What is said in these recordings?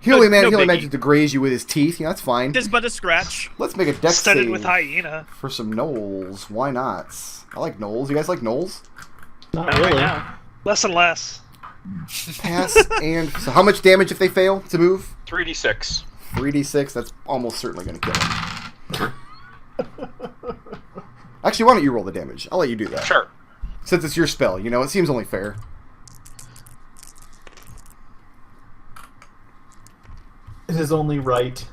He only managed to graze you with his teeth. That's fine. Just but a scratch. Let's make a dex Studded save with hyena. for some gnolls. Why not? I like gnolls. You guys like gnolls? Not really. Less and less. Pass and... So how much damage if they fail to move? 3d6. 3d6. That's almost certainly going to kill him. Actually, why don't you roll the damage? I'll let you do that. Sure. Since it's your spell, it seems only fair. It is only right.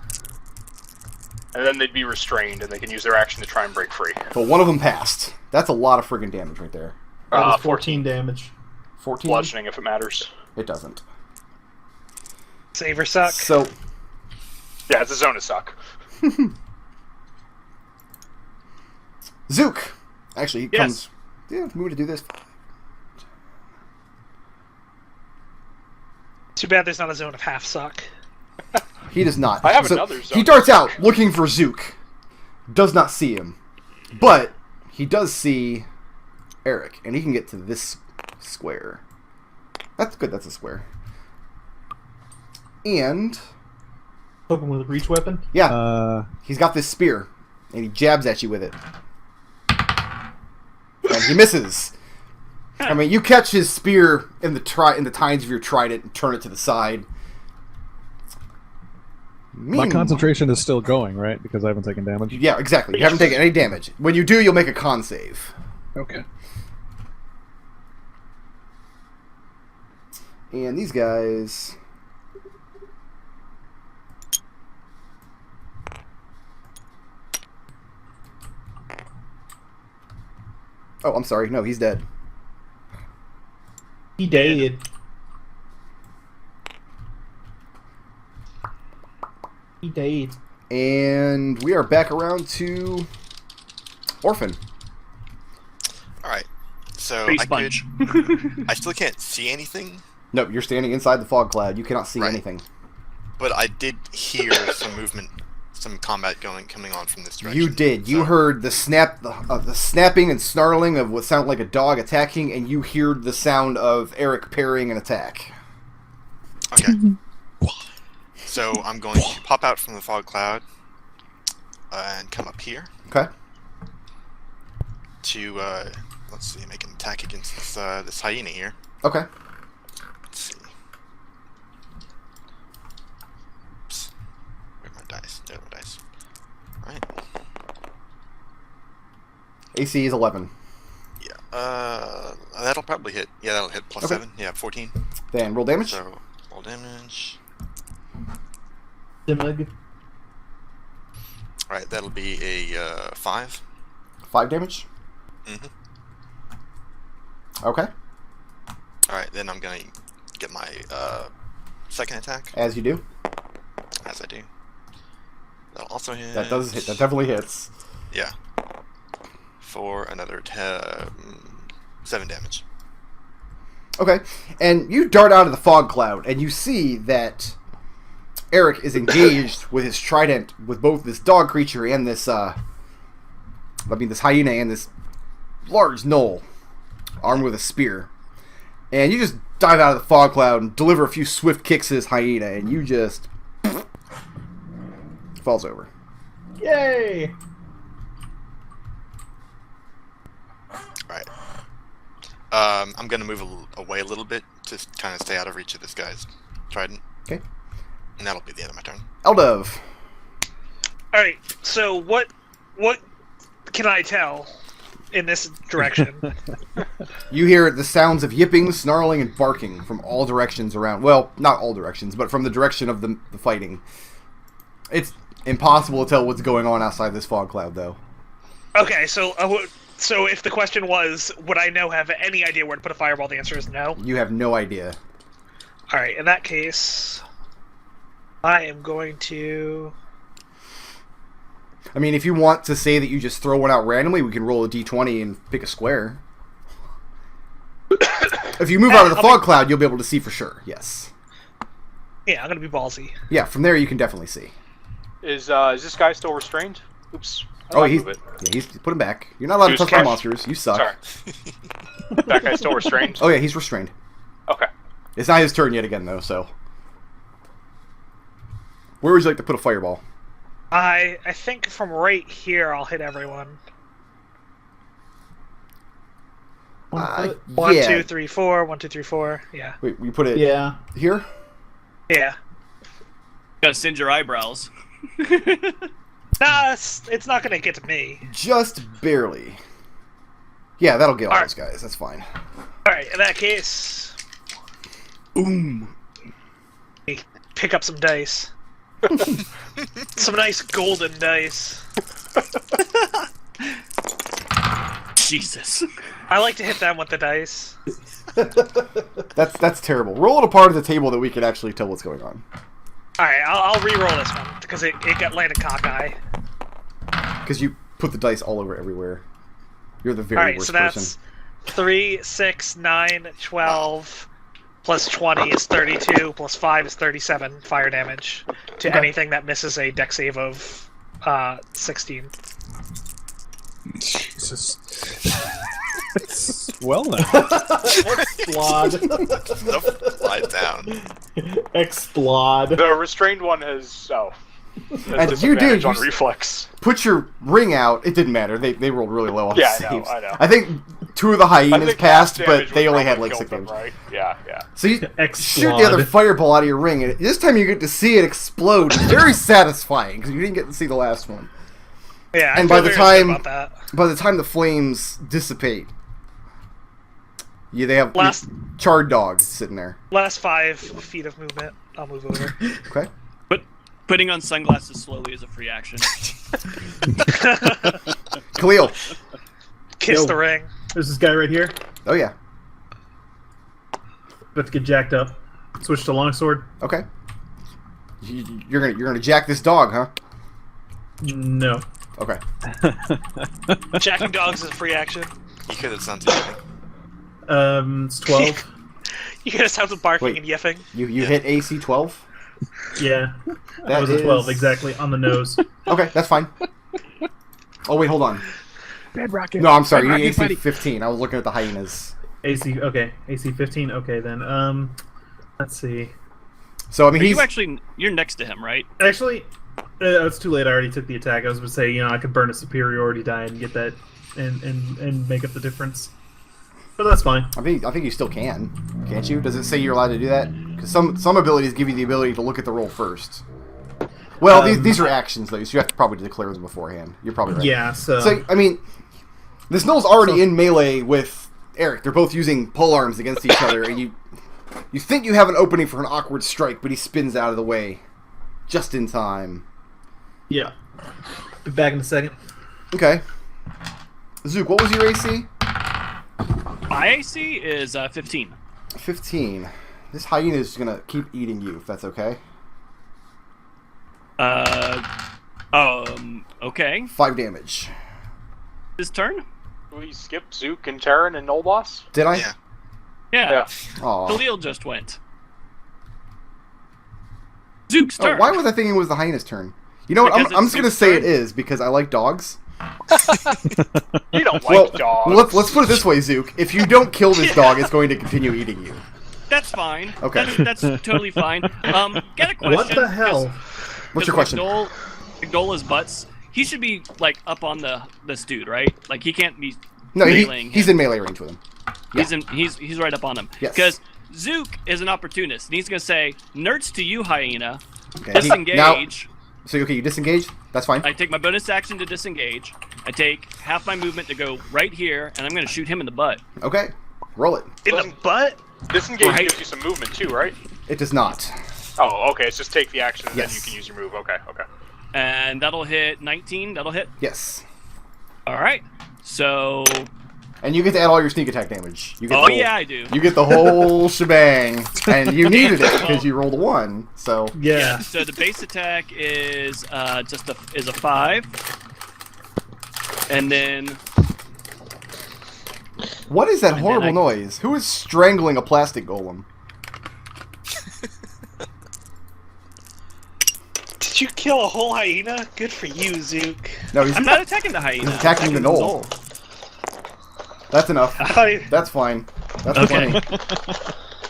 And then they'd be restrained, and they can use their action to try and break free. But one of them passed. That's a lot of friggin' damage right there. That was 14 damage. 14? Bludgeoning, if it matters. It doesn't. Save or suck. So... Yeah, it's a zone of suck. Zook! Actually, he Yes. comes... Yeah, move to do this. Too bad there's not a zone of half suck. He does not. I have another zone. He darts out looking for Zook. Does not see him. But he does see Arik, and he can get to this square. That's good, that's a square. And... Poke him with a reach weapon? Yeah. He's got this spear, and he jabs at you with it. And he misses. I mean, you catch his spear in the tines of your trident and turn it to the side. My concentration is still going, right? Because I haven't taken damage. Yeah, exactly. You haven't taken any damage. When you do, you'll make a con save. Okay. And these guys... Oh, I'm sorry. No, he's dead. He did. He did. And we are back around to Orphan. Alright. So Face I punch. could... I still can't see anything, Nope, you're standing inside the fog cloud. You cannot see Right. anything. but I did hear some movement, some combat coming on from this direction. You did. You So- heard the snapping and snarling of what sounded like a dog attacking, and you heard the sound of Arik parrying an attack. Okay. So I'm going to pop out from the fog cloud and come up here Okay. to, let's see, make an attack against this hyena here. Okay. Let's see. Oops. Where's my dice? There are my dice. Alright. AC is 11. Yeah, that'll probably hit. Yeah, that'll hit plus Okay. 7. Yeah, 14. Then roll damage. So, roll damage. Dimig. Alright, that'll be a 5. 5 damage. Mm-hmm. Okay. Alright, then I'm gonna get my second attack, As you do. as I do. That'll also hit. That does hit. That definitely hits. Yeah. For another 7 damage. Okay. And you dart out of the fog cloud, and you see that Arik is engaged with his trident with both this dog creature and this, this hyena and this large gnoll armed with a spear. And you just dive out of the fog cloud and deliver a few swift kicks to this hyena, and you just falls over. Yay! Alright. I'm gonna move away a little bit to kind of stay out of reach of this guy's trident. Okay. And that'll be the end of my turn. Eldove. Alright, so what can I tell in this direction? You hear the sounds of yipping, snarling, and barking from all directions around. Well, not all directions, but from the direction of the fighting. It's impossible to tell what's going on outside this fog cloud, though. Okay, so if the question was, would I have any idea where to put a fireball, the answer is no. You have no idea. Alright, in that case, I am going to... I mean, if you want to say that you just throw one out randomly, we can roll a d20 and pick a square. If you move out of the fog cloud, you'll be able to see for sure, yes. Yeah, I'm going to be ballsy. Yeah, from there you can definitely see. Is this guy still restrained? Oops. Oh, he's put him back. You're not allowed to touch my Sorry. monsters. You suck. Sorry. That guy's still restrained? Oh yeah, he's restrained. Okay. It's not his turn yet again, though, so... Where would you like to put a fireball? I think from right here I'll hit everyone. Yeah. 1, 2, 3, 4. 1, 2, 3, 4. Yeah. Wait, we put it Yeah. here? Yeah. Gotta singe your eyebrows. Nah, it's not gonna get to me. Just barely. Yeah, that'll get all Alright. those guys. That's fine. Alright, in that case, Boom. pick up some dice. Some nice golden dice. Jesus. I like to hit them with the dice. That's terrible. Roll it apart of the table that we can actually tell what's going on. Alright, I'll re-roll this one, because it got landed cockeye. Because you put the dice all over everywhere. You're the very Alright, worst so that's person. 3, 6, 9, 12, plus 20 is 32, plus 5 is 37 fire damage to Okay. anything that misses a dex save of 16. Jesus. Well then. Explode. Lie down. Explode. The restrained one has And you disadvantage do, on you- reflex. Put your ring out. It didn't matter. They rolled really low on Yeah, the I know, saves. I know. I think 2 of the I hyenas think passed, half but damage they would only had probably like kill 6 them, damage. right? Yeah, yeah. So you shoot the Explode. other fireball out of your ring, and this time you get to see it explode. It's very satisfying because you didn't get to see the last one. Yeah, And I by feel the very good time- about that. By the time the flames dissipate, they have Last- charred dogs sitting there. Last 5 feet of movement, I'll move over. Okay. But putting on sunglasses slowly is a free action. Khalil. Kiss Yo. the ring. There's this guy right here. Oh yeah. About to get jacked up. Switch to longsword. Okay. You're gonna jack this dog, huh? No. Okay. Jacking dogs is a free action. You could have done something. It's 12. You get a sounds of barking Wait. and yiffing. You hit AC 12. Yeah. That That was a 12, is- exactly, on the nose. Okay, that's fine. Oh wait, hold on. Bedrock. No, I'm sorry. You Bedrock, need AC buddy. 15. I was looking at the hyenas. AC, okay. AC 15, okay then. Let's see. So I mean, You're next to him, right? Actually, it's too late. I already took the attack. I was going to say, I could burn a superiority die and get that and make up the difference. But that's fine. I think you still can, can't you? Does it say you're allowed to do that? Because some abilities give you the ability to look at the roll first. Well, these are actions though, so you have to probably declare them beforehand. You're probably right. Yeah, so... So I mean, this Gnoll's already in melee with Arik. They're both using pole arms against each other, and you think you have an opening for an awkward strike, but he spins out of the way just in time. Yeah. Be back in a second. Okay. Zook, what was your AC? My AC is 15. 15. This hyena is gonna keep eating you, if that's okay. Okay. 5 damage. His turn? Do we skip Zook and Tarin and Nolboss? Did I? Yeah. Yeah. Yeah. Aw. Khalil just went. Zook's Oh, turn. why was I thinking it was the hyena's turn? You know what? Because I'm it's just gonna Zook's say turn. it is because I like dogs. You don't Well, like dogs. let's put it this way, Zook. If you don't kill this dog, it's going to continue eating you. That's fine. Okay. That's totally fine. Get a question. What the hell? What's your question? McDohl is butts. He should be like up on this dude, right? Like he can't be. No, meleeing he's him. in melee range with him. He's right up on him. Yes. Because Zook is an opportunist, and he's gonna say, "Nerds to you, hyena. Okay, Disengage." So okay, you disengage. That's fine. I take my bonus action to disengage. I take half my movement to go right here, and I'm gonna shoot him in the butt. Okay, roll it. In the butt? Disengage Right. gives you some movement too, right? It does not. Oh, okay. It's just take the action and Yes. then you can use your move. Okay, okay. And that'll hit 19. That'll hit. Yes. All right. So. And you get to add all your sneak attack damage. You get Oh the whole, yeah, I do. You get the whole shebang, and you needed it because you rolled a 1. So Yeah. So the base attack is just a 5, and then what is that then horrible I- noise? Who is strangling a plastic golem? Did you kill a whole hyena? Good for you, Zook. No, he's I'm not attacking the hyena. He's attacking the gnoll. That's enough. I thought he... That's fine. That's Okay. plenty.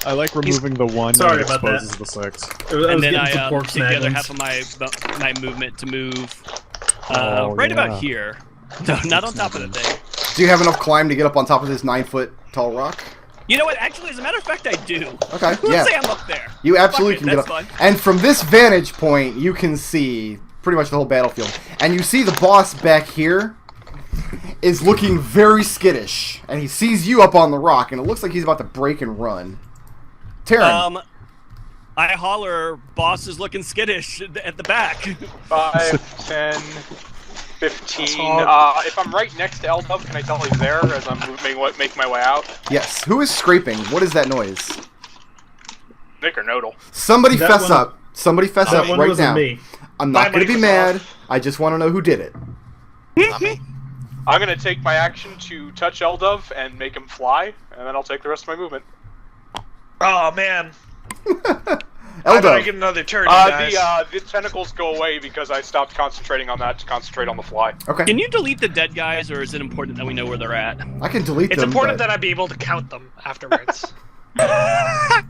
I like removing the one Sorry that about that. exposes the 6. And then I some pork take the other snagglings. half of my movement to move Oh, right yeah. about here. No, not on top of the thing. Do you have enough climb to get up on top of this 9-foot tall rock? You know what? Actually, as a matter of fact, I do. Okay, Let's yeah. say I'm up there. You absolutely Fuck it, can get that's up. fine. And from this vantage point, you can see pretty much the whole battlefield. And you see the boss back here is looking very skittish. And he sees you up on the rock, and it looks like he's about to break and run. Tarin. I holler, boss is looking skittish at the back. 5, 10, 15. If I'm right next to Eldove, can I tell he's there as I'm making my way out? Yes. Who is scraping? What is that noise? Nick or Nodal? Somebody That fess one- up. Somebody fess That up one right wasn't now. me. I'm not My going to be mic was mad. off. I just want to know who did it. Not me. I'm gonna take my action to touch Eldove and make him fly, and then I'll take the rest of my movement. Oh man. I better Eldove. get another turn, you guys. The tentacles go away because I stopped concentrating on that to concentrate on the fly. Okay. Can you delete the dead guys, or is it important that we know where they're at? I can delete It's them. important but that I be able to count them afterwards. I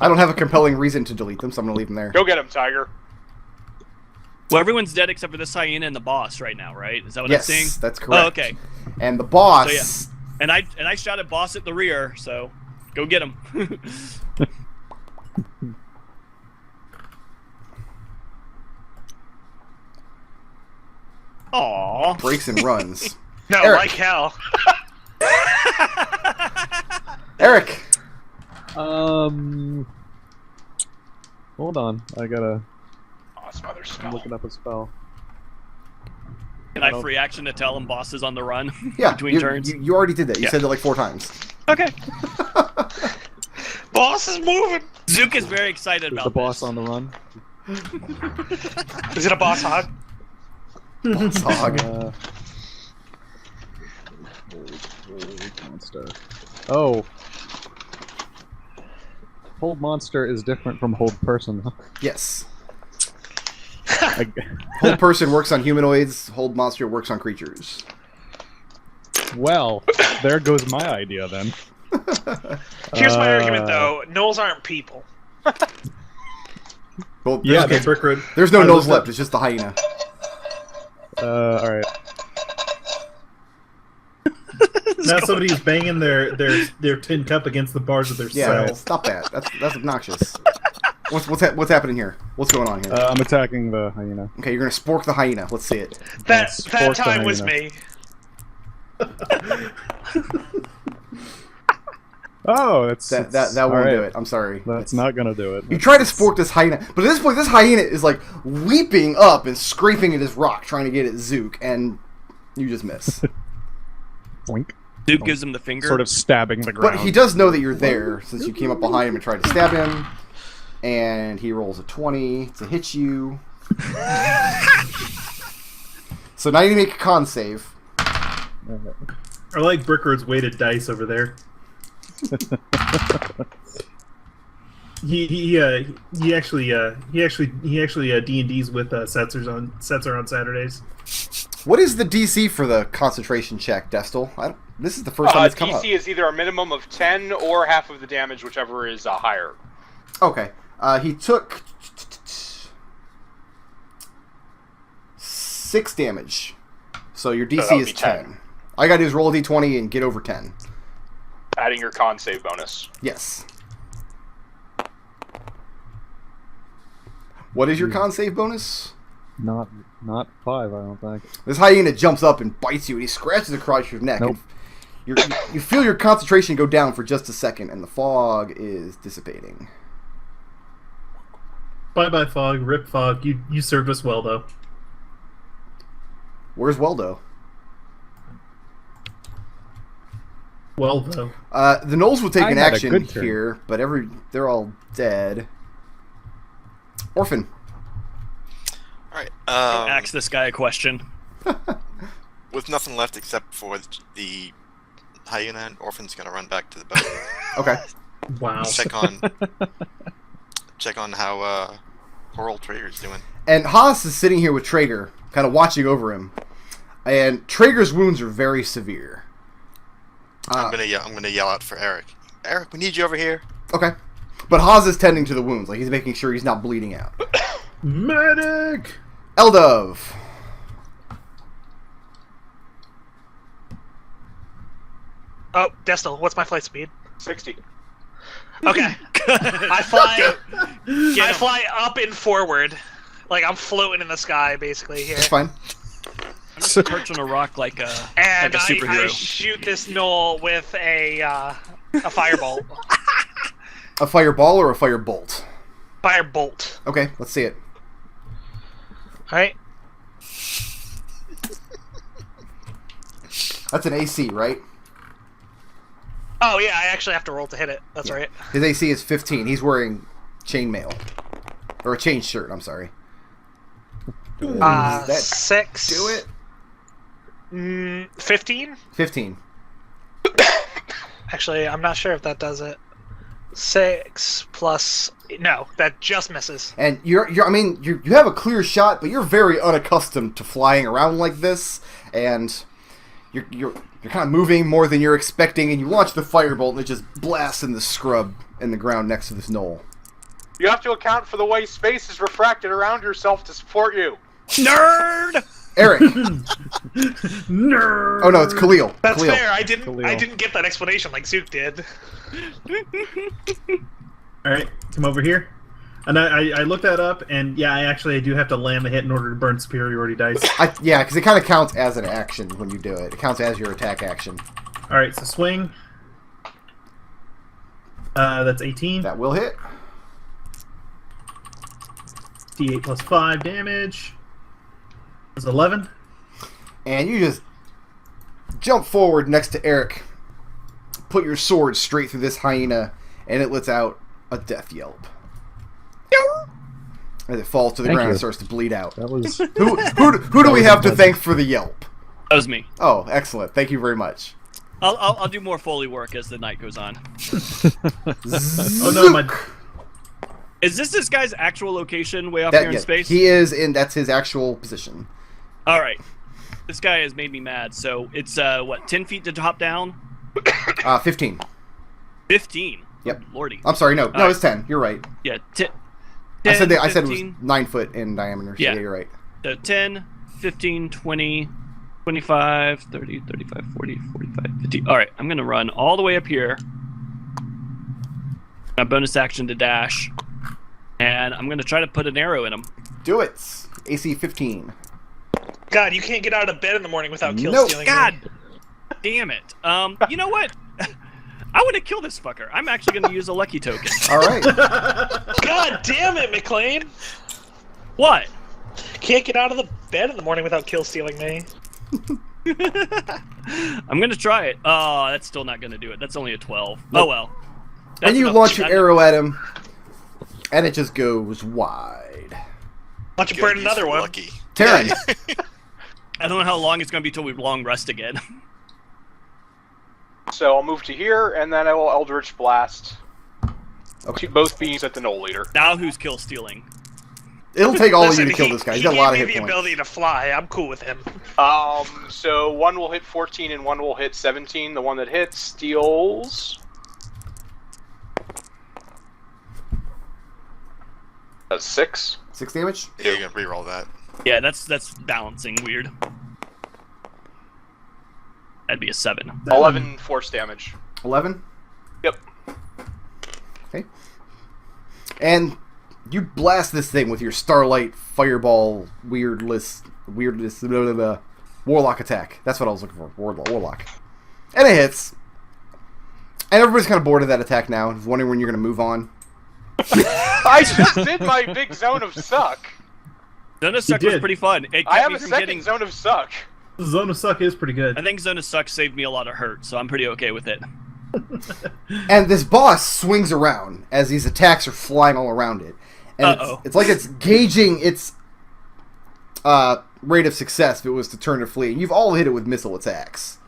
don't have a compelling reason to delete them, so I'm going to leave them there. Go get him, Tiger. Well, everyone's dead except for this hyena and the boss right now, right? Is that what Yes, I'm seeing? that's correct. Oh, okay. And the boss... So, And I shot at boss at the rear, so go get him. Aww. breaks and runs. No, Eric. like hell. Arik. Hold on. I gotta. Oh, some other I'm spell. looking up a spell. Can I free action to tell him boss is on the run Yeah, between turns? You already did that. You Yeah. said it like 4 times. Okay. Boss is moving. Zook is very excited There's about the boss this. on the run. Is it a boss hog? Hog. Hold monster. Oh. Hold monster is different from hold person. Huh? Yes. I- Hold person works on humanoids. Hold monster works on creatures. well, there goes my idea then. Here's my argument, though. Gnolls aren't people. Well, Yeah, there's, Okay, Brickroad. there's no I nose looked up- left. It's just the hyena. Alright. Now somebody's banging their tin cup against the bars of their Yeah, cell. stop that. That's obnoxious. What's happening here? What's going on here? I'm attacking the hyena. Okay, you're gonna spork the hyena. Let's see it. That Yes, that fork the time was hyena. me. Oh, that's That won't alright. do it. I'm sorry. That's not gonna do it. You try to spork this hyena, but at this point, this hyena is like leaping up and scraping at his rock, trying to get at Zook, and you just miss. Boink. Zook gives him the finger. Sort of stabbing the ground. But he does know that you're there, since you came up behind him and tried to stab him. And he rolls a 20 to hit you. So now you make a con save. I like Brickroad's weighted dice over there. He actually D&D's with Setzer on Saturdays. What is the DC for the concentration check, Destil? This is the first time it's come DC up. is either a minimum of 10 or half of the damage, whichever is higher. Okay. He took 6 damage. So your that DC would is be 10. 10. All you gotta do is roll a d20 and get over 10. Adding your con save bonus. Yes. What is your con save bonus? Not 5, I don't think. This hyena jumps up and bites you, and he scratches across your neck. Nope. And you feel your concentration go down for just a second, and the fog is dissipating. Bye fog, rip fog. You served us well though. Where's Weldo? Well though. The Knolls will take I an had a action good turn. here, but they're all dead. Orphan. Alright, Ask this guy a question. with nothing left except for the hyena, and Orphan's gonna run back to the boat. Okay. Wow. check on how poor old Traeger's doing. And Haas is sitting here with Traeger, kind of watching over him. And Traeger's wounds are very severe. I'm gonna yell out for Arik. Arik, we need you over here. Okay. But Haas is tending to the wounds. Like, he's making sure he's not bleeding out. Medic! Eldove. Oh, Destil, what's my flight speed? 60. Okay. I fly up and forward. Like, I'm floating in the sky, basically, here. That's fine. I'm just perched on a rock like a And superhero. I shoot this gnoll with a firebolt. A fireball or a firebolt? Firebolt. Okay, let's see it. Alright. That's an AC, right? Oh, yeah, I actually have to roll to hit it. That's right. His AC is 15. He's wearing chainmail. Or a chain shirt, I'm sorry. Does that 6. do it? 15? 15. Actually, I'm not sure if that does it. 6 plus... No, that just misses. And you have a clear shot, but you're very unaccustomed to flying around like this, and you're kind of moving more than you're expecting, and you launch the firebolt, and it just blasts in the scrub in the ground next to this knoll. You have to account for the way space is refracted around yourself to support you. Nerd! Eric. Nerd! Oh no, it's Khalil. That's Khalil. fair. I Khalil. didn't get that explanation like Zook did. Alright, come over here. And I looked that up, and yeah, I do have to land the hit in order to burn superiority dice. Yeah, because it kind of counts as an action when you do it. It counts as your attack action. Alright, so swing. That's 18. That will hit. D8 plus 5 damage. That's 11. And you just jump forward next to Eric. Put your sword straight through this hyena, and it lets out a death yelp. As it falls to the Thank ground you. and starts to bleed out. That was Who do we have to thank for the yelp? That was me. Oh, excellent. Thank you very much. I'll do more Foley work as the night goes on. Oh no, my... Is this guy's actual location way off here in space? He is in. That's his actual position. All right. This guy has made me mad. So it's what, 10 feet to hop down? 15. 15. Yep. Oh, Lordy. I'm sorry. No, All right. it's 10. You're right. Yeah. I said it was 15. 9 foot in diameter. So Yeah. yeah, you're right. So 10, 15, 20, 25, 30, 35, 40, 45, 50. All right. I'm going to run all the way up here. My bonus action to dash. And I'm going to try to put an arrow in him. Do it. AC 15. God, you can't get out of bed in the morning without kill Nope. stealing. God damn it. You know what? I want to kill this fucker. I'm actually going to use a lucky token. All right. God damn it, McClain! What? Can't get out of the bed in the morning without kill stealing me. I'm going to try it. Oh, that's still not going to do it. That's only a 12. Nope. Oh, well. That's And you enough. launch your arrow at him, and it just goes wide. Why don't you Good, burn he's another one? Lucky. Tarin. I don't know how long it's going to be till we long rest again. So I'll move to here, and then I will Eldritch Blast. Okay. Shoot both beams at the Knoll Leader. Now who's kill stealing? It'll take all Listen, of you to kill this guy. He's got a he lot of gave hit me the points. ability to fly. I'm cool with him. So one will hit 14 and one will hit 17. The one that hits steals... That's 6. 6 damage? Yeah, you can reroll that. Yeah, that's balancing weird. That'd be a 7. 11 force damage. 11? Yep. Okay. And you blast this thing with your Starlight Fireball weirdless blah, blah, blah, Warlock attack. That's what I was looking for. Warlock. And it hits. And everybody's kind of bored of that attack now. Just wondering when you're going to move on. I just did my big zone of suck. Zone of Suck was did. pretty fun. It kept I have me a from second getting... zone of suck. Zone of Suck is pretty good. I think Zone of Suck saved me a lot of hurt, so I'm pretty okay with it. And this boss swings around as these attacks are flying all around it. And it's like it's gauging its rate of success if it was to turn to flee. And you've all hit it with missile attacks.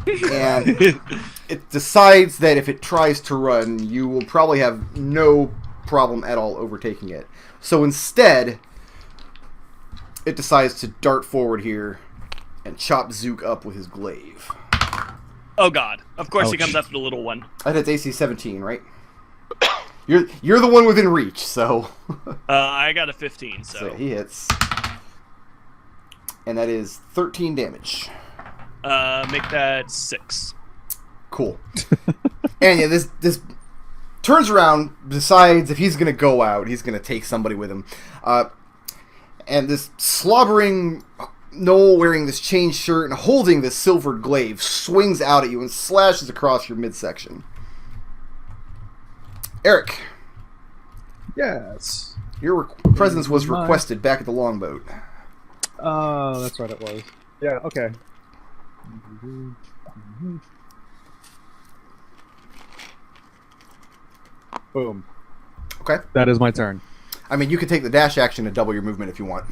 And it decides that if it tries to run, you will probably have no problem at all overtaking it. So instead, it decides to dart forward here and chop Zook up with his glaive. Oh god. Of course he Ouch. comes after the little one. That's AC 17, right? You're the one within reach, so. I got a 15, so. So he hits, and that is 13 damage. Make that 6. Cool. And yeah, this turns around, decides if he's gonna go out, he's gonna take somebody with him. And this slobbering Gnoll wearing this chain shirt and holding this silvered glaive swings out at you and slashes across your midsection. Arik, Yes. your presence was requested back at the longboat. Oh, that's right, it was. Yeah, okay. Boom. Okay. That is my turn. I mean, you can take the dash action to double your movement if you want.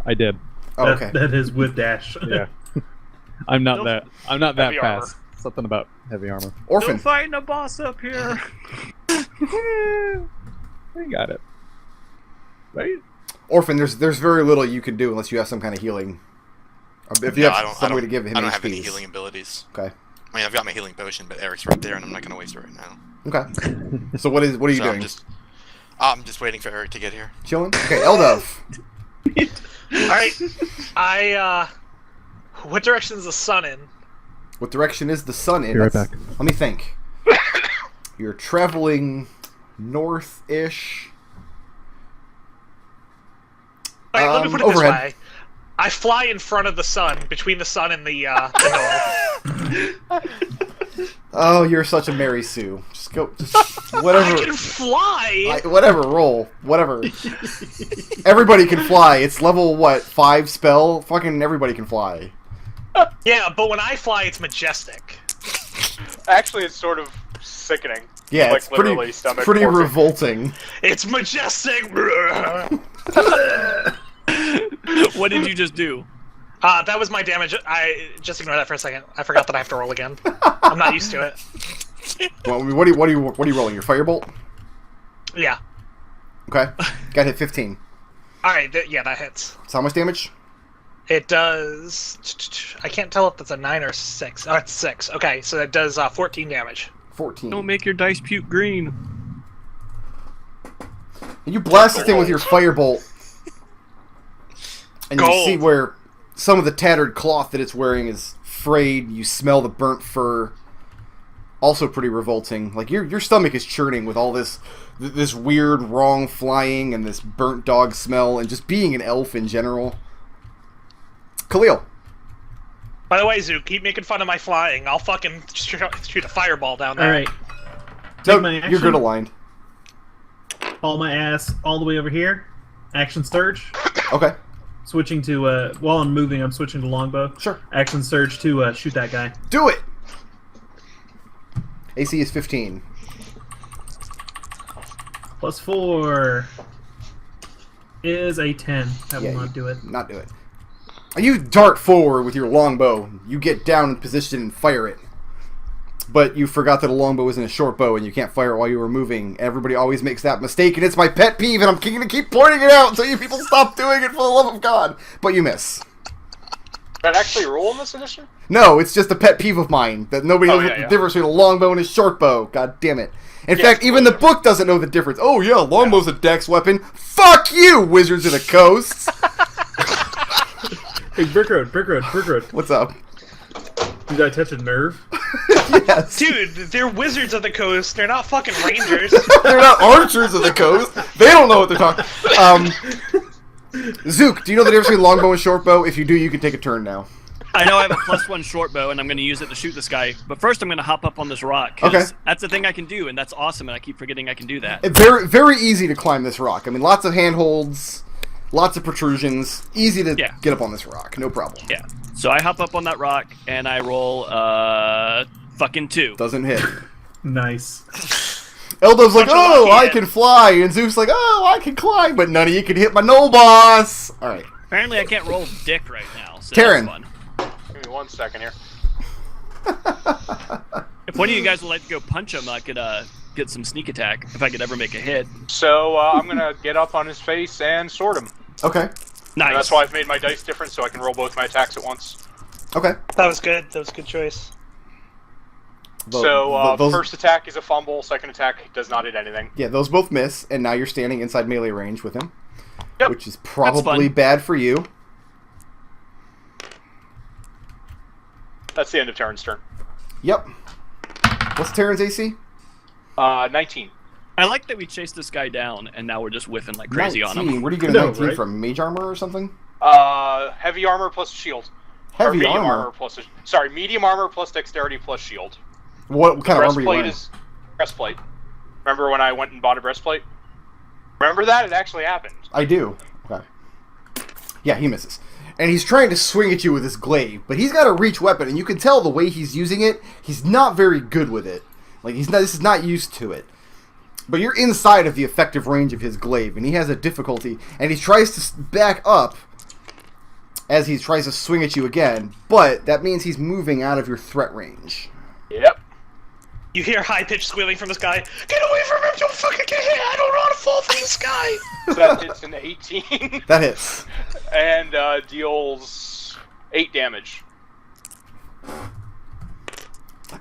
I did. Oh, okay. That is with dash. Yeah. I'm not that Heavy armor. fast. Something about heavy armor. Orphan. Still fighting a boss up here. I got it. Right? Orphan, there's very little you can do unless you have some kind of healing. If you have some way to give him I don't have any HPs. healing abilities. Okay. I mean, I've got my healing potion, but Eric's right there, and I'm not going to waste it right now. Okay. So what are you So doing? I'm just waiting for Eric to get here. Chilling? Okay, Eldove. Alright, what direction is the sun in? What direction is the sun in? Be right back. Let me think. You're traveling north-ish. Alright, let me put it overhead. this way. I fly in front of the sun, between the sun and the Nodal. Oh, you're such a Mary Sue. Just go. Just whatever. I can fly! Whatever. Roll. Whatever. Everybody can fly. It's level what? 5 spell. Fucking everybody can fly. Yeah, but when I fly, it's majestic. Actually, it's sort of sickening. Yeah, Like, it's pretty. literally It's stomach pretty forcing. revolting. It's majestic! What did you just do? That was my damage. I just ignore that for a second. I forgot that I have to roll again. I'm not used to it. Well, what are you rolling? Your firebolt? Yeah. Okay. Got hit 15. Alright, yeah, that hits. So how much damage? It does... I can't tell if that's a 9 or 6. Oh, it's 6. Okay, so that does 14 damage. 14. Don't make your dice puke green. And you blast this thing with your firebolt. And you Gold. see where some of the tattered cloth that it's wearing is frayed. You smell the burnt fur. Also pretty revolting. Like your stomach is churning with all this weird wrong flying and this burnt dog smell and just being an elf in general. Khalil. By the way, Zook, keep making fun of my flying. I'll fucking shoot a fireball down there. Alright. No, Take my action. you're good aligned. Haul my ass all the way over here. Action surge. Okay. Switching to, while I'm moving, I'm switching to longbow. Sure. Action surge to shoot that guy. Do it! AC is 15. Plus 4 is a 10. That will not do it. Not do it. You dart forward with your longbow. You get down in position and fire it. But you forgot that a longbow isn't a short bow and you can't fire it while you were moving. Everybody always makes that mistake and it's my pet peeve and I'm going to keep pointing it out until you people stop doing it for the love of God. But you miss. Did that actually roll in this edition? No, it's just a pet peeve of mine that nobody knows what the difference between a longbow and a short bow. God damn it. In fact, even the book doesn't know the difference. Oh yeah, longbow's a dex weapon. Fuck you, Wizards of the Coast. Hey, Brickroad. What's up? Did I touch a nerve? Yes. Dude, they're wizards of the coast. They're not fucking rangers. They're not archers of the coast. They don't know what they're talking. Zook, do you know the difference between longbow and shortbow? If you do, you can take a turn now. I know I have a +1 short bow, and I'm going to use it to shoot this guy. But first, I'm going to hop up on this rock. 'Cause Okay. That's the thing I can do, and that's awesome, and I keep forgetting I can do that. It's very, very easy to climb this rock. I mean, lots of handholds, lots of protrusions. Easy to get up on this rock. No problem. Yeah. So I hop up on that rock, and I roll fucking 2. Doesn't hit. Nice. Eldove's like, Bunch of oh, lucky I hits. can fly. And Zook's like, oh, I can climb. But none of you can hit my no boss. All right. Apparently, I can't roll dick right now. So Tarin. That's fun. Give me 1 second here. If one of you guys would like to go punch him, I could get some sneak attack if I could ever make a hit. So I'm gonna get up on his face and sword him. Okay. Nice. And that's why I've made my dice different, so I can roll both my attacks at once. Okay. That was good. That was a good choice. First attack is a fumble. Second attack does not hit anything. Yeah, those both miss, and now you're standing inside melee range with him. Yep. Which is probably bad for you. That's the end of Tarin's turn. Yep. What's Tarin's AC? 19. I like that we chased this guy down, and now we're just whiffing like crazy on 19. him. Where do you get a 19 right? from? Mage armor or something? Heavy armor plus shield. Or Heavy medium armor? plus medium armor plus dexterity plus shield. What kind of armor are you Breastplate wearing? is breastplate. Remember when I went and bought a breastplate? Remember that? It actually happened. I do. Okay. Yeah, he misses. And he's trying to swing at you with his glaive, but he's got a reach weapon, and you can tell the way he's using it, he's not very good with it. Like, this is not used to it. But you're inside of the effective range of his glaive, and he has a difficulty, and he tries to back up as he tries to swing at you again, but that means he's moving out of your threat range. Yep. You hear high-pitched squealing from this guy. Get away from him! Don't fucking get hit! I don't want to fall from the sky! That hits an 18. That hits. And deals 8 damage.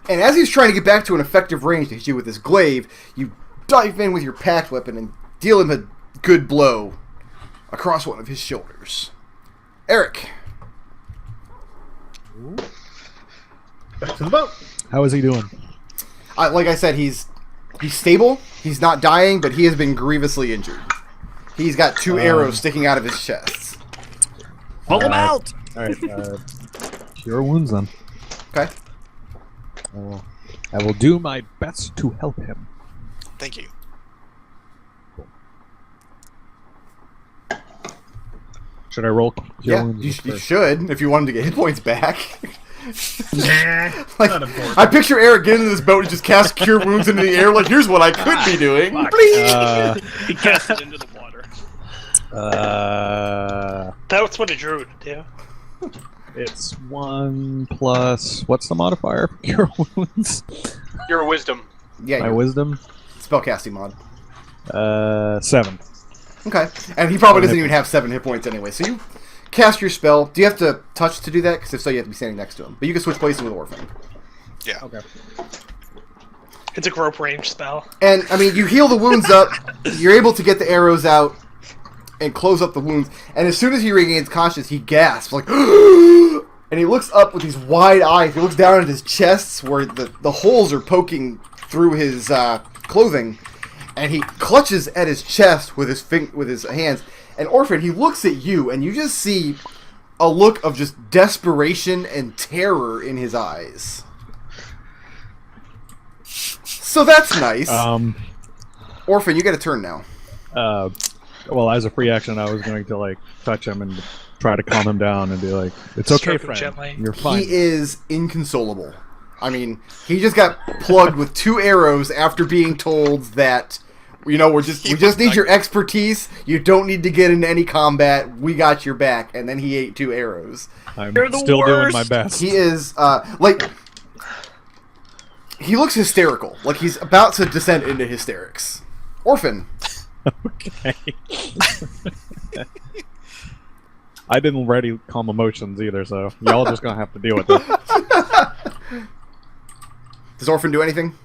And as he's trying to get back to an effective range to hit you with his glaive, you dive in with your packed weapon and deal him a good blow across one of his shoulders. Arik. Back to the boat. How is he doing? Like I said, he's stable. He's not dying, but he has been grievously injured. He's got 2 arrows sticking out of his chest. Pull him out! Alright, cure wounds then. Okay. I will do my best to help him. Thank you. Should I roll cure Yeah, wounds? you first? should, if you want him to get hit points back. Nah, Like, not important. I picture Arik getting into this boat and just cast cure wounds into the air, like, here's what I could be doing. He cast it into the water. That's what a druid would do. It's 1 plus... What's the modifier for cure wounds? Your wisdom. Yeah, My your wisdom? spellcasting mod. 7. Okay, and he probably doesn't even have 7 hit points anyway, so you cast your spell. Do you have to touch to do that? Because if so, you have to be standing next to him. But you can switch places with Orphan. Yeah. Okay. It's a grope range spell. And, I mean, you heal the wounds up, you're able to get the arrows out and close up the wounds, and as soon as he regains conscious, he gasps, like, and he looks up with these wide eyes. He looks down at his chest where the holes are poking through his clothing, and he clutches at his chest with his hands. And Orphan, he looks at you, and you just see a look of just desperation and terror in his eyes. So that's nice. Orphan, you get a turn now. Well, as a free action, I was going to like touch him and try to calm him down and be like, "It's okay, Stroke him friend. gently. You're fine." He is inconsolable. I mean, he just got plugged with 2 arrows after being told that, you know, we just need your expertise. You don't need to get into any combat. We got your back. And then he ate 2 arrows. I'm You're the still doing worst. my best. He is he looks hysterical, like he's about to descend into hysterics. Orphan. Okay. I didn't ready calm emotions either, so y'all just gonna have to deal with it. Does Orphan do anything?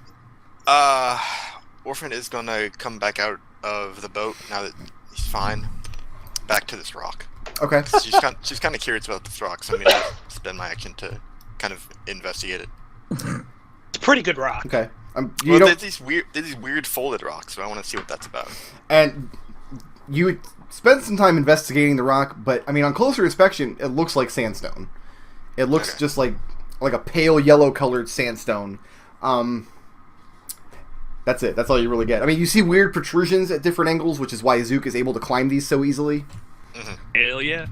Orphan is gonna come back out of the boat now that he's fine. Back to this rock. Okay. She's kind of curious about this rock, so I'm gonna spend my action to kind of investigate it. It's a pretty good rock. Okay. You Well, don't, there's these weird folded rocks, so I want to see what that's about. and you spend some time investigating the rock, but I mean, on closer inspection, it looks like sandstone. It looks Okay. just like a pale yellow colored sandstone. That's it. That's all you really get. I mean, you see weird protrusions at different angles, which is why Zook is able to climb these so easily. Hell yeah.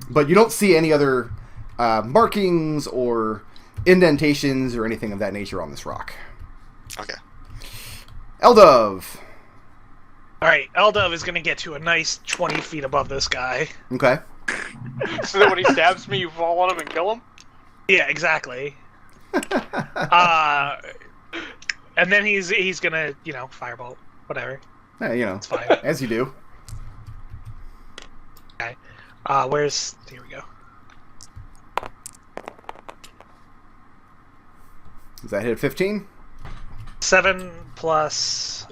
But you don't see any other markings or indentations or anything of that nature on this rock. Okay. Eldove. Alright, Eldove is gonna get to a nice 20 feet above this guy. Okay. So that when he stabs me, you fall on him and kill him? Yeah, exactly. And then he's gonna, firebolt. Whatever. Yeah, you know, It's fine. as you do. Okay. Here we go. Does that hit 15? 7 plus...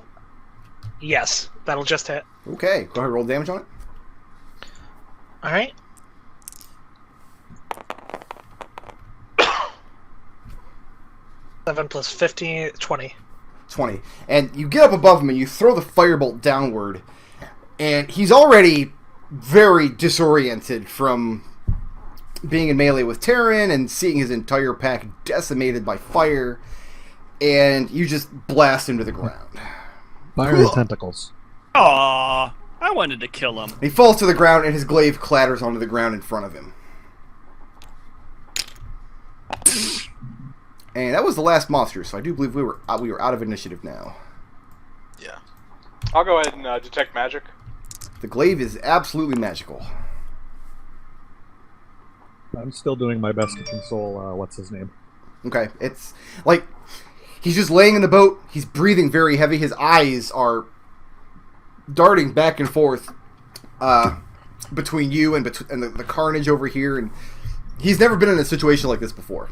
Yes, that'll just hit. Okay, go ahead, roll damage on it. Alright. Seven plus 15, 20. 20. And you get up above him and you throw the firebolt downward, and he's already very disoriented from being in melee with Tarin and seeing his entire pack decimated by fire, and you just blast him to the ground. Fire and tentacles. Aww, I wanted to kill him. He falls to the ground and his glaive clatters onto the ground in front of him. And that was the last monster, so I do believe we were out of initiative now. Yeah. I'll go ahead and detect magic. The glaive is absolutely magical. I'm still doing my best to console, what's his name? Okay, it's like he's just laying in the boat. He's breathing very heavy. His eyes are darting back and forth between you and the carnage over here. And he's never been in a situation like this before.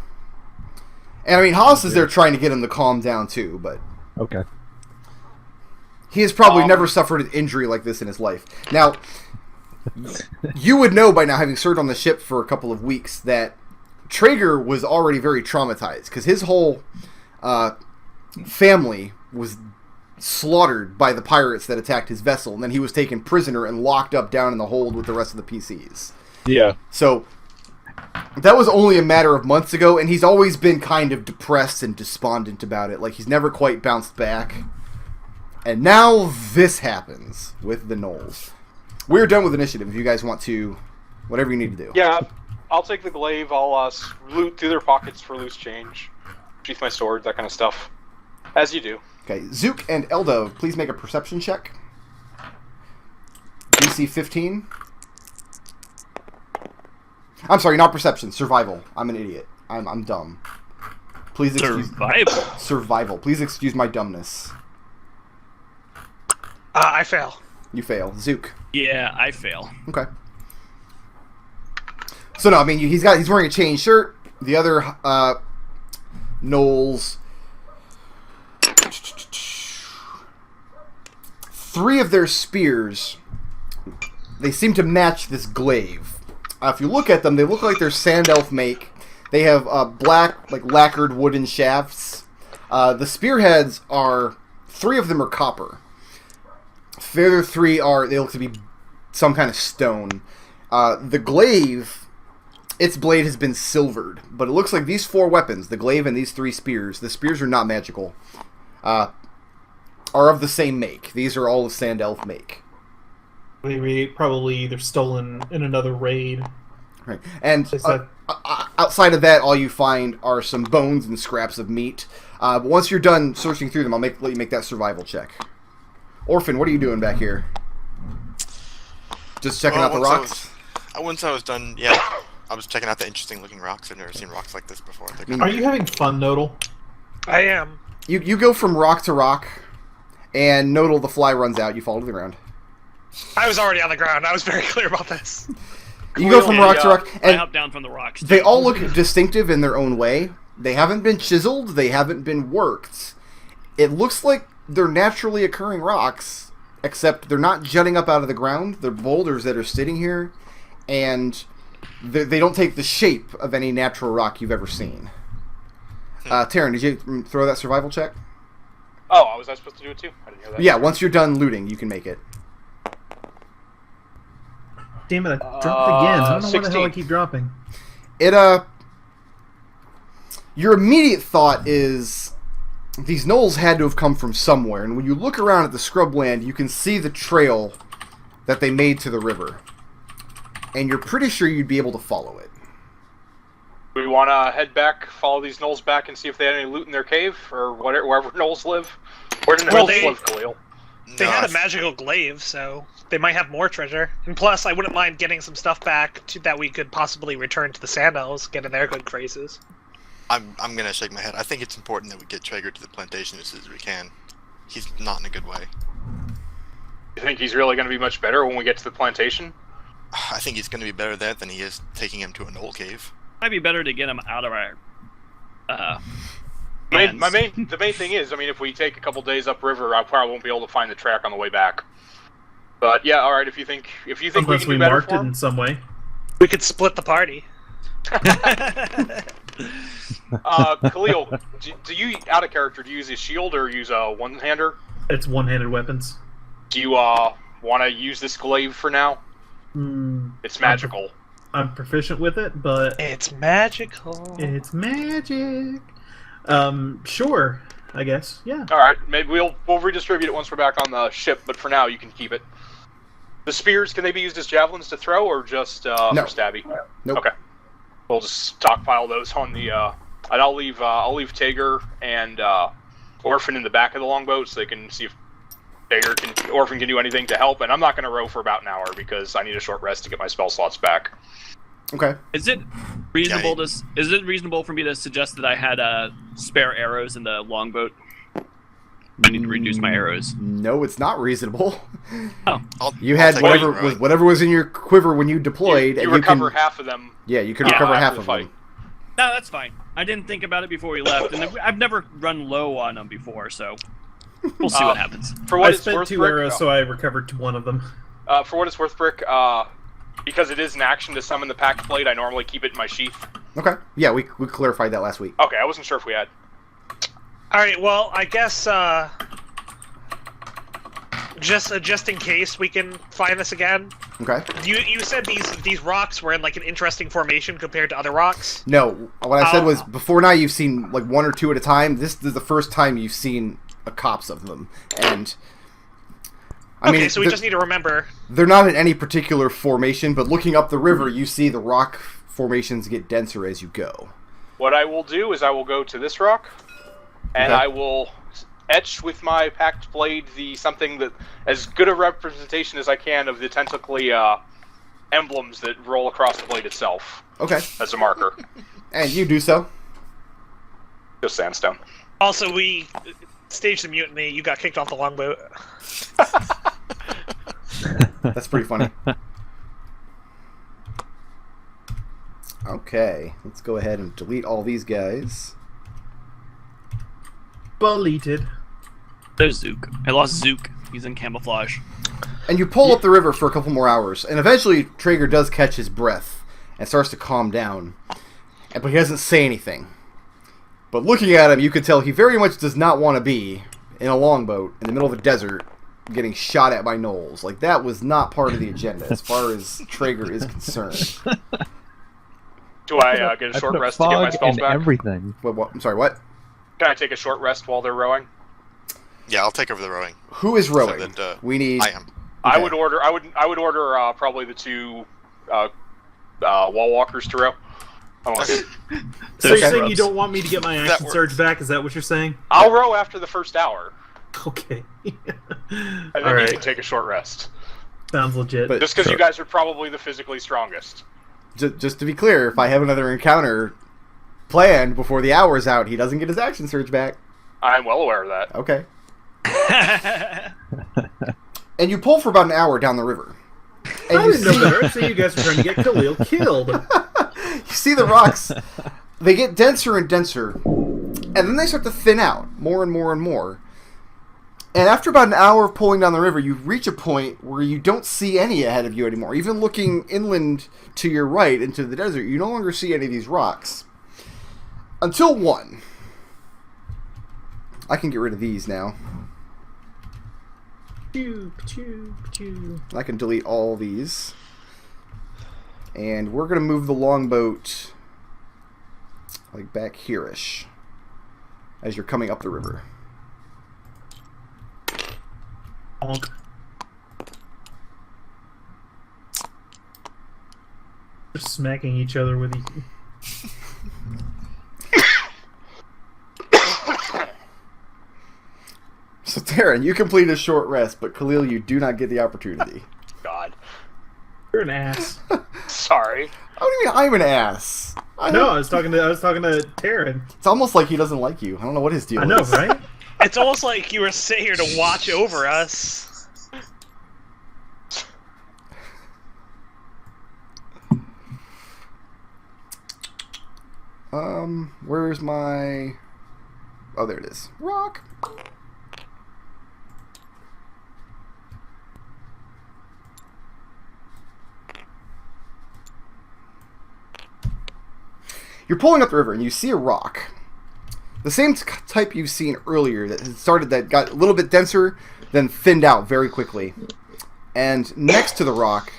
And I mean, Haas is there trying to get him to calm down too, but Okay. he has probably never suffered an injury like this in his life. Now, you would know by now, having served on the ship for a couple of weeks, that Traeger was already very traumatized because his whole family was slaughtered by the pirates that attacked his vessel, and then he was taken prisoner and locked up down in the hold with the rest of the PCs. Yeah. So that was only a matter of months ago, and he's always been kind of depressed and despondent about it. Like, he's never quite bounced back. And now this happens with the Gnolls. We're done with initiative if you guys want to, whatever you need to do. Yeah, I'll take the glaive. I'll loot through their pockets for loose change. Sheath my sword, that kind of stuff. As you do. Okay, Zook and Eldove, please make a perception check. DC 15. I'm sorry, not perception, survival. I'm an idiot. I'm dumb. Please excuse survival. Please excuse my dumbness. I fail. You fail. Zook. Yeah, I fail. Okay. So no, I mean he's wearing a chain shirt. The other Gnolls, 3 of their spears, they seem to match this glaive. If you look at them, they look like they're Sand Elf make. They have black, like lacquered wooden shafts. The spearheads are 3 of them are copper. The other 3 they look to be some kind of stone. The glaive, its blade has been silvered, but it looks like these 4 weapons, the glaive and these 3 spears, the spears are not magical, are of the same make. These are all of Sand Elf make. They probably either stolen in another raid. Right, and outside of that, all you find are some bones and scraps of meat. But once you're done searching through them, I'll let you make that survival check. Orphan, what are you doing back here? Just checking out the rocks? Once I was done, yeah. I was checking out the interesting looking rocks. I've never seen rocks like this before. Are you having fun, Nodal? I am. You go from rock to rock, and Nodal the fly runs out. You fall to the ground. I was already on the ground. I was very clear about this. You go from rock to rock, and I hop down from the rocks. They all look distinctive in their own way. They haven't been chiseled. They haven't been worked. It looks like they're naturally occurring rocks, except they're not jutting up out of the ground. They're boulders that are sitting here, and they don't take the shape of any natural rock you've ever seen. Tarin, did you throw that survival check? Oh, was I supposed to do it too? I didn't hear that. Yeah, once you're done looting, you can make it. Damn it, I dropped again. I don't know 16. why the hell I keep dropping. Your immediate thought is these gnolls had to have come from somewhere, and when you look around at the scrubland, you can see the trail that they made to the river. And you're pretty sure you'd be able to follow it. Do we want to head back, follow these gnolls back, and see if they had any loot in their cave, or wherever gnolls live? Where do gnolls live, Khalil? They had a magical glaive, so they might have more treasure. And plus, I wouldn't mind getting some stuff back that we could possibly return to the Sand Elves, get in their good graces. I'm gonna shake my head. I think it's important that we get Traeger to the plantation as soon as we can. He's not in a good way. You think he's really going to be much better when we get to the plantation? I think he's gonna be better there than he is taking him to a gnoll cave. Might be better to get him out of our hands. The main thing is, I mean, if we take a couple days upriver, I probably won't be able to find the track on the way back. But yeah, all right. If you think we Unless can we do better marked for it him, in some way. We could split the party. Khalil, do you out of character? Do you use a shield or use a one-hander? It's one-handed weapons. Do you want to use this glaive for now? It's magical. I'm proficient with it, but It's magical. it's magic. Sure, I guess. Yeah. All right, maybe we'll redistribute it once we're back on the ship. But for now, you can keep it. The spears, can they be used as javelins to throw, or just No. for stabby? Nope. Okay. We'll just stockpile those on the. And I'll leave Tager and Orphan in the back of the longboat so they can see if Orphan can do anything to help. And I'm not going to row for about an hour because I need a short rest to get my spell slots back. Okay. Is it reasonable for me to suggest that I had spare arrows in the longboat? I need to reduce my arrows. No, it's not reasonable. Oh, You had take whatever was in your quiver when you deployed, You and recover you can, half of them. yeah, you can recover half of them. no, that's fine. I didn't think about it before we left, and I've never run low on them before, so we'll see what happens. For what I it's spent worth, 2 Brick, arrows, so I recovered one of them. For what it's worth, Brick, because it is an action to summon the packed blade, I normally keep it in my sheath. Okay. Yeah, we clarified that last week. Okay, I wasn't sure if we had. All right. Well, I guess just in case we can find this again. Okay. You said these rocks were in like an interesting formation compared to other rocks. No, what I said Oh. was before now you've seen like 1 or 2 at a time. This is the first time you've seen a copse of them, and I Okay, mean, so we just need to remember. they're not in any particular formation, but looking up the river, you see the rock formations get denser as you go. What I will do is I will go to this rock, and Okay. I will etch with my packed blade something that as good a representation as I can of the tentacly emblems that roll across the blade itself Okay, as a marker. and you do so. Just sandstone. Also, we staged the mutiny. You got kicked off the longboat. That's pretty funny. Okay, let's go ahead and delete all these guys. Deleted. There's Zook. I lost Zook. He's in camouflage. And you pull up the river for a couple more hours, and eventually Traeger does catch his breath and starts to calm down. But he doesn't say anything. But looking at him, you could tell he very much does not want to be in a longboat in the middle of a desert getting shot at by gnolls. Like, that was not part of the agenda as far as Traeger is concerned. Do I get a short rest to get my spells back? Everything. What? I'm sorry, what? Can I take a short rest while they're rowing? Yeah, I'll take over the rowing. Who is rowing? So that, We need... I am. I Okay. would order. I would order probably the 2 wall walkers to row. I want Okay. So you're Okay. saying you don't want me to get my action works. surge back? Is that what you're saying? I'll row after the first hour, Okay. and then All you right. can take a short rest. Sounds legit. But- Just because Sure. you guys are probably the physically strongest. Just to be clear, if I have another encounter planned before the hour's out, he doesn't get his action surge back. I'm well aware of that. Okay. And you pull for about an hour down the river. And I you didn't know see, better. I'd say you guys were trying to get Khalil killed. you see the rocks, they get denser and denser, and then they start to thin out more and more and more. And after about an hour of pulling down the river, you reach a point where you don't see any ahead of you anymore. Even looking inland to your right into the desert, you no longer see any of these rocks. Until one. I can get rid of these now. I can delete all these. And we're going to move the longboat like back here-ish as you're coming up the river. Honk. They're smacking each other with each. So Tarin, you complete a short rest, but Khalil, you do not get the opportunity. God, You're an ass. sorry. How do you mean I'm an ass? No, I was talking to Tarin. It's almost like he doesn't like you. I don't know what his deal I know, is. right? It's almost like you were sitting here to watch over us. Where's my... Oh, there it is. Rock. You're pulling up the river and you see a rock. The same type you've seen earlier that got a little bit denser, then thinned out very quickly. And next to the rock,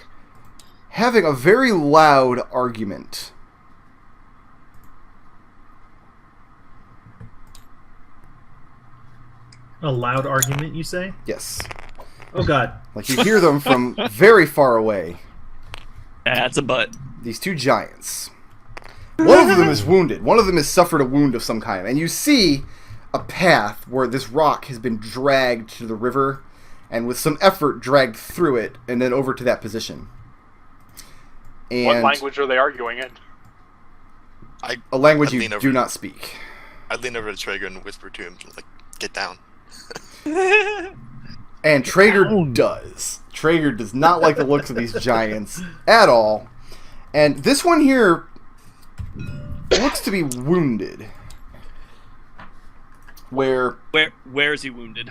having a very loud argument. A loud argument, you say? Yes. Oh god. Like you hear them from very far away. That's a butt. These two giants. One of them is wounded. One of them has suffered a wound of some kind. And you see a path where this rock has been dragged to the river and with some effort dragged through it and then over to that position. And What language are they arguing in? a language I'd you lean over- do not speak. I'd lean over to Traeger and whisper to him, like, get down. And Traeger does. Traeger does not like the looks of these giants at all. And this one here looks to be wounded. Where Where is he wounded?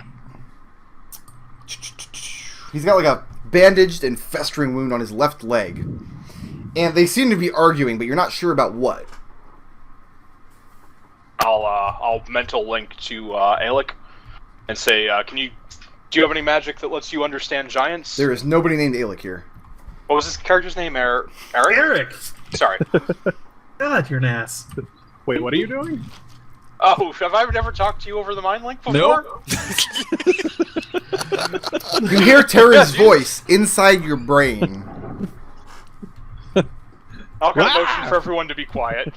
he's got like a bandaged and festering wound on his left leg. And they seem to be arguing, but you're not sure about what. I'll mental link to Alec and say, do you have any magic that lets you understand giants? There is nobody named Alec here. What was his character's name? Eric? Eric! Sorry. God, you're an ass. Wait, what are you doing? Oh, have I never talked to you over the mind link before? Nope. You hear Tarin's voice inside your brain. I'll get a motion for everyone to be quiet.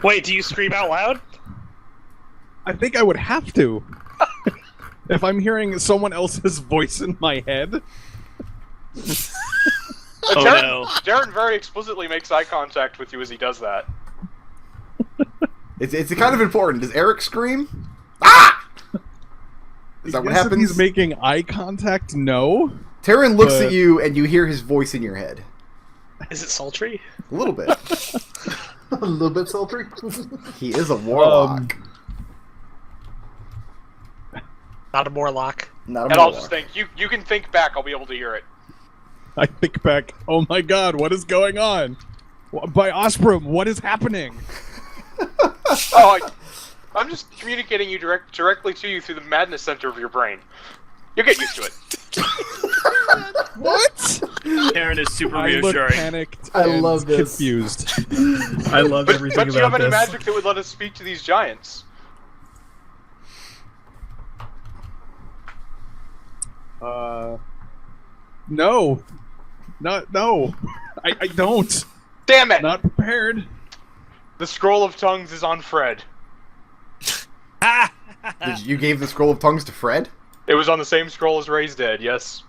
Wait, do you scream out loud? I think I would have to. If I'm hearing someone else's voice in my head. Oh no. Darren very explicitly makes eye contact with you as he does that. It's kind of important. Does Eric scream? Ah! Is that what Yes, if happens? he's making eye contact, no. Tarin looks but- at you and you hear his voice in your head. Is it sultry? A little bit. A little bit sultry. He is a warlock. Not a Morlock. Not a And I'll warlock. just think, you can think back, I'll be able to hear it. I think back, oh my god, what is going on? By Osprey, what is happening? I'm just communicating you directly to you through the madness center of your brain. You'll get used to it. What? Tarin is super I look reassuring. panicked I and love this. confused. I love But everything do you have about any this. magic that would let us speak to these giants? No. No. I don't. Damn it! Not prepared. The scroll of tongues is on Fred. You gave the scroll of tongues to Fred? It was on the same scroll as Ray's dead, yes.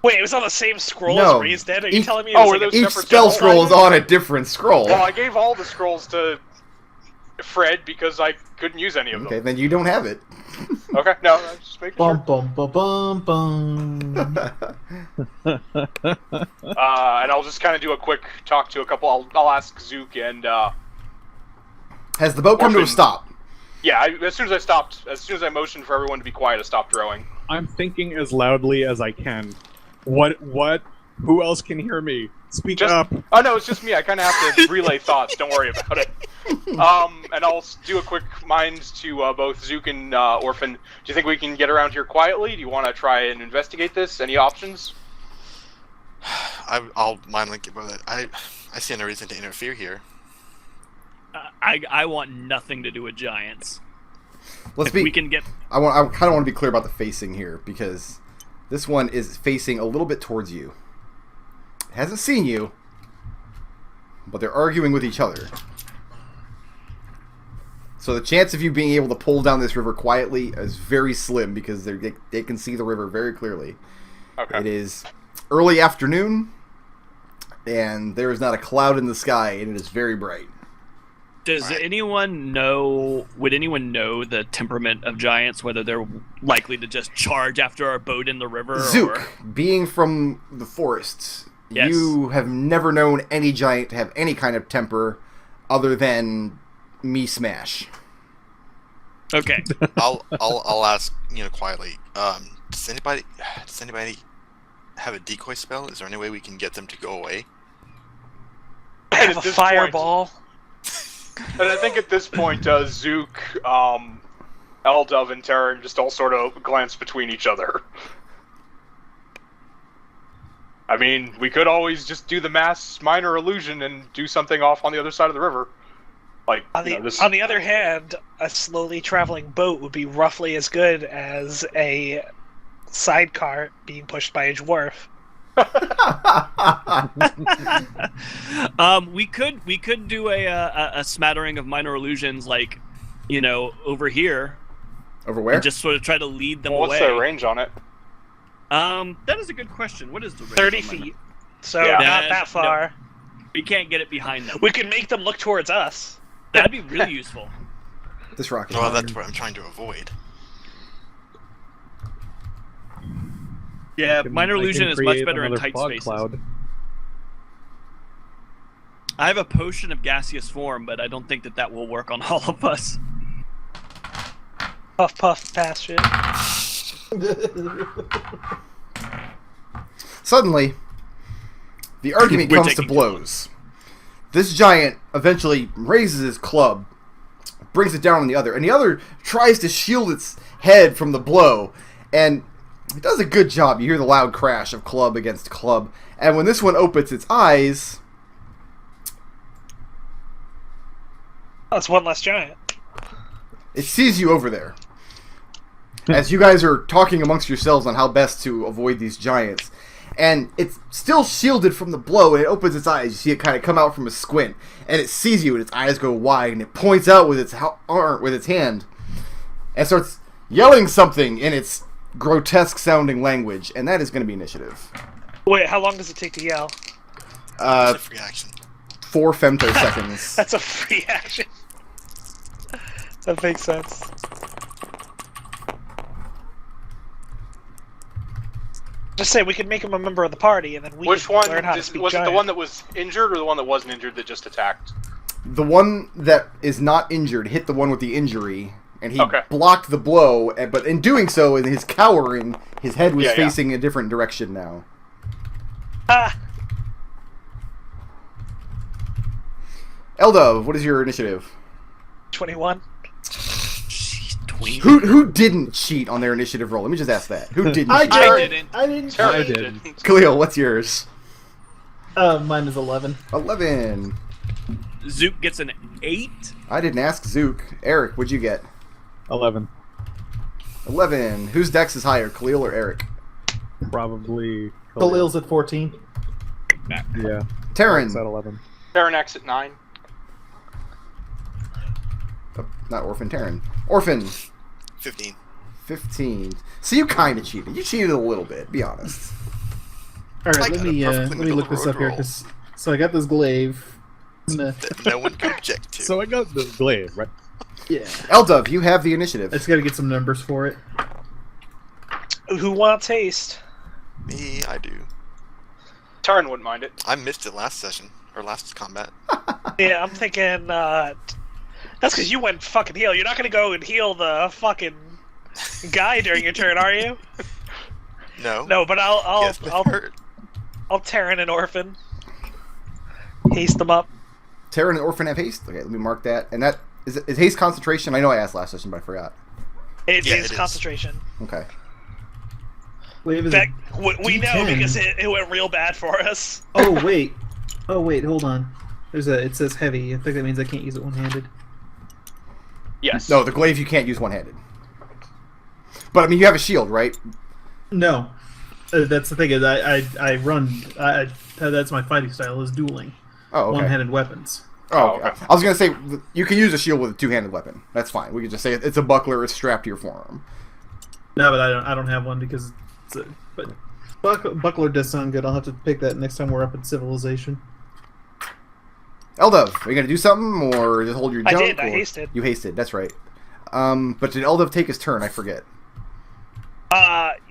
Wait, it was on the same scroll No. as Raised Dead? Are you Each- telling me it was Oh, like were a those Each separate spell scrolls? scroll is on a different scroll. Well, I gave all the scrolls to Fred because I couldn't use any of Okay, them. then you don't have it. Okay, no, I'm just making sure. Bum bum bum bum bum. And I'll just kind of do a quick talk to a couple. I'll ask Zook and Has the boat come to a Orphan. stop? yeah. As soon as I motioned for everyone to be quiet, I stopped rowing. I'm thinking as loudly as I can. What? Who else can hear me? Speak Just, up. oh no, it's just me. I kind of have to relay thoughts. Don't worry about it. And I'll do a quick mind to both Zook and Orphan. Do you think we can get around here quietly? Do you want to try and investigate this? Any options? I'll mind link it with it. I see no reason to interfere here. I want nothing to do with giants. Let's If be. we can get I kind of want to be clear about the facing here because this one is facing a little bit towards you. It hasn't seen you, but they're arguing with each other. So the chance of you being able to pull down this river quietly is very slim because they can see the river very clearly. Okay. It is early afternoon, and there is not a cloud in the sky, and it is very bright. Does anyone know? Would anyone know the temperament of giants? Whether they're likely to just charge after our boat in the river? Zook, Or... being from the forests, Yes. you have never known any giant to have any kind of temper other than me smash. Okay. I'll ask quietly. Does anybody have a decoy spell? Is there any way we can get them to go away? I have a fireball. And I think at this point, Zook, Eldove, and Tarin just all sort of glance between each other. I mean, we could always just do the mass minor illusion and do something off on the other side of the river. Like, On the other hand, a slowly traveling boat would be roughly as good as a sidecar being pushed by a dwarf. We could do a smattering of minor illusions, like, over here. Over where? And just sort of try to lead them away. What's the range on it? That is a good question. What is the range? 30 feet. So Yeah. not that far. No, we can't get it behind them. We can make them look towards us. That'd be really useful. This rocket. Well, that's what I'm trying to avoid. Yeah, I minor can illusion is much create better in another tight fog spaces. cloud. I have a potion of gaseous form, but I don't think that will work on all of us. Puff, puff, pass shit. Suddenly, the argument We're comes to taking too blows. This giant eventually raises his club, brings it down on the other, and the other tries to shield its head from the blow, and it does a good job. You hear the loud crash of club against club, and when this one opens its eyes, That's one less giant. it sees you over there. As you guys are talking amongst yourselves on how best to avoid these giants, and it's still shielded from the blow, and it opens its eyes. You see it kind of come out from a squint, and it sees you, and its eyes go wide, and it points out with its arm, with its hand, and starts yelling something in its grotesque-sounding language, and that is going to be initiative. Wait, how long does it take to yell? It's a free action. 4 femtoseconds. That's a free action. That makes sense. Just say we could make him a member of the party, and then we Which can one? learn how to speak Was it giant. the one that was injured or the one that wasn't injured that just attacked? The one that is not injured hit the one with the injury, and he Okay. blocked the blow, but in doing so, in his cowering, his head was Yeah. facing a different direction now. Ah! Eldove, what is your initiative? 21. Who didn't cheat on their initiative roll? Let me just ask that. Who didn't cheat? I didn't. I didn't. Tarin didn't. Khalil, what's yours? Mine is 11. 11. Zook gets an 8. I didn't ask Zook. Arik, what'd you get? 11. 11. Whose dex is higher, Khalil or Arik? Probably. Khalil's at 14. Yeah. Tarin. It's at 11. Tarin at 9. Oh, not Orphan, Tarin. Orphan. 15. 15. So you kind of cheated. You cheated a little bit, be honest. All I right, got let a me perfectly look this middle up here. roll. So I got this glaive. I'm gonna- That no one can object to. So I got the glaive, right? yeah, Eldove, you have the initiative. I just got to get some numbers for it. Who wants haste? Me, I do. Tarin wouldn't mind it. I missed it last session, or last combat. Yeah, I'm thinking, that's because you went fucking heal. You're not gonna go and heal the fucking guy during your turn, are you? No. No, but I'll Yes, but hurt. Tarin and Orphan. Haste them up. Tarin and Orphan have haste. Okay, let me mark that. And that is haste concentration. I know I asked last session, but I forgot. It Yeah, is it is. concentration. Okay. Glaive is That, we know D10. because it went real bad for us. Oh wait, hold on. It says heavy. I think that means I can't use it one-handed. Yes. No, the glaive you can't use one-handed. But I mean, you have a shield, right? No, that's the thing is I run. That's my fighting style is dueling, Oh, okay. one-handed weapons. Oh, okay. I was gonna say you can use a shield with a two-handed weapon. That's fine. We could just say it's a buckler. It's strapped to your forearm. No, but I don't have one because. But buckler does sound good. I'll have to pick that next time we're up in civilization. Eldove, are you gonna do something or just hold your I junk? did, I or- hasted. You hasted. That's right. But did Eldove take his turn? I forget.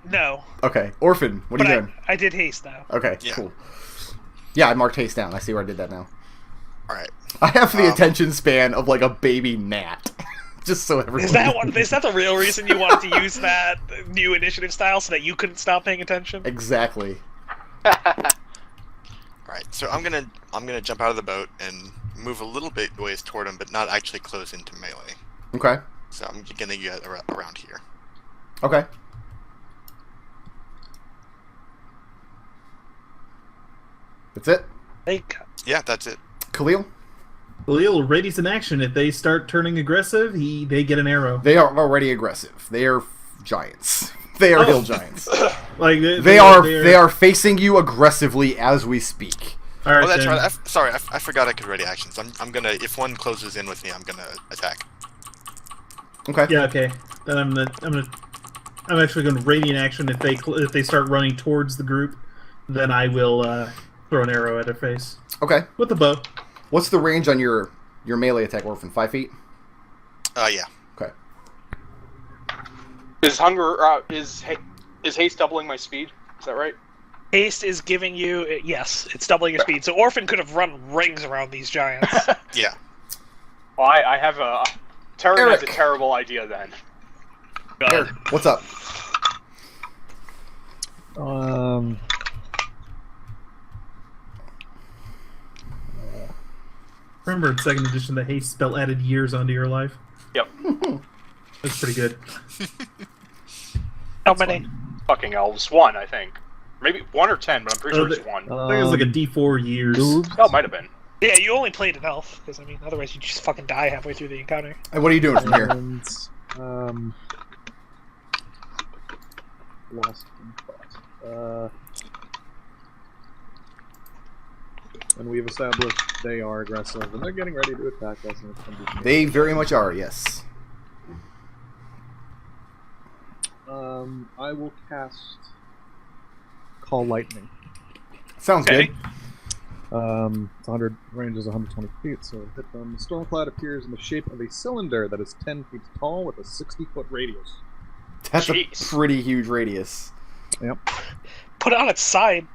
No. Okay, Orphan, what are But you doing? I did haste though. Okay, Yeah. cool. Yeah, I marked haste down. I see where I did that now. Alright. I have the attention span of like a baby gnat. Just so everyone. Is that the real reason you wanted to use that new initiative style so that you couldn't stop paying attention? Exactly. Right, so I'm gonna jump out of the boat and move a little bit ways toward him, but not actually close into melee. Okay. So I'm gonna get around here. Okay. That's it? Yeah, that's it. Khalil? Khalil readies an action. If they start turning aggressive, they get an arrow. They are already aggressive. They are giants. They are hill giants. Like They are facing you aggressively as we speak. All right, Oh, that's then. right. Sorry, I forgot I could ready actions. I'm gonna, if one closes in with me, I'm gonna attack. Okay. Yeah, okay. Then I'm actually going to radiant action. If they start running towards the group, then I will throw an arrow at their face Okay. with the bow. What's the range on your melee attack, Orphan? 5 feet? Yeah. Okay. Is haste doubling my speed? Is that right? Haste is giving you... Yes, it's doubling your speed. So Orphan could have run rings around these giants. Yeah. Well, I have a... Tarin has a Arik. terrible idea then. Eric, what's up? Remember in 2nd edition, the haste spell added years onto your life? Yep. That's pretty good. How many? Fucking elves. 1, I think. Maybe 1 or 10, but I'm pretty sure it's 1. I think it was like a D4 years. Oh, it might have been. Yeah, you only played an elf, because, I mean, otherwise you just fucking die halfway through the encounter. And what are you doing from here? And, lost in thought. And we've established they are aggressive, and they're getting ready to attack us. And it's gonna be They very much are, yes. I will cast Call Lightning. Sounds Okay. good. It's 100 range is 120 feet, so hit them. The storm cloud appears in the shape of a cylinder that is 10 feet tall with a 60-foot radius. That's Jeez. a pretty huge radius. Yep. Put it on its side.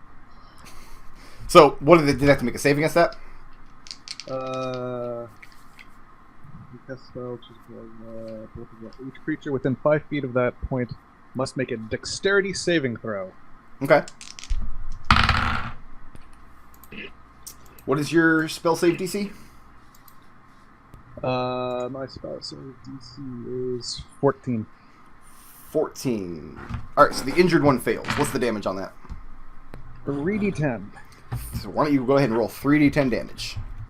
So, what did they have to make a save against that? Cast spell, each creature within 5 feet of that point must make a dexterity saving throw. Okay. What is your spell save DC? My spell save DC is 14. 14. Alright, so the injured one fails. What's the damage on that? 3d10. So why don't you go ahead and roll 3d10 damage?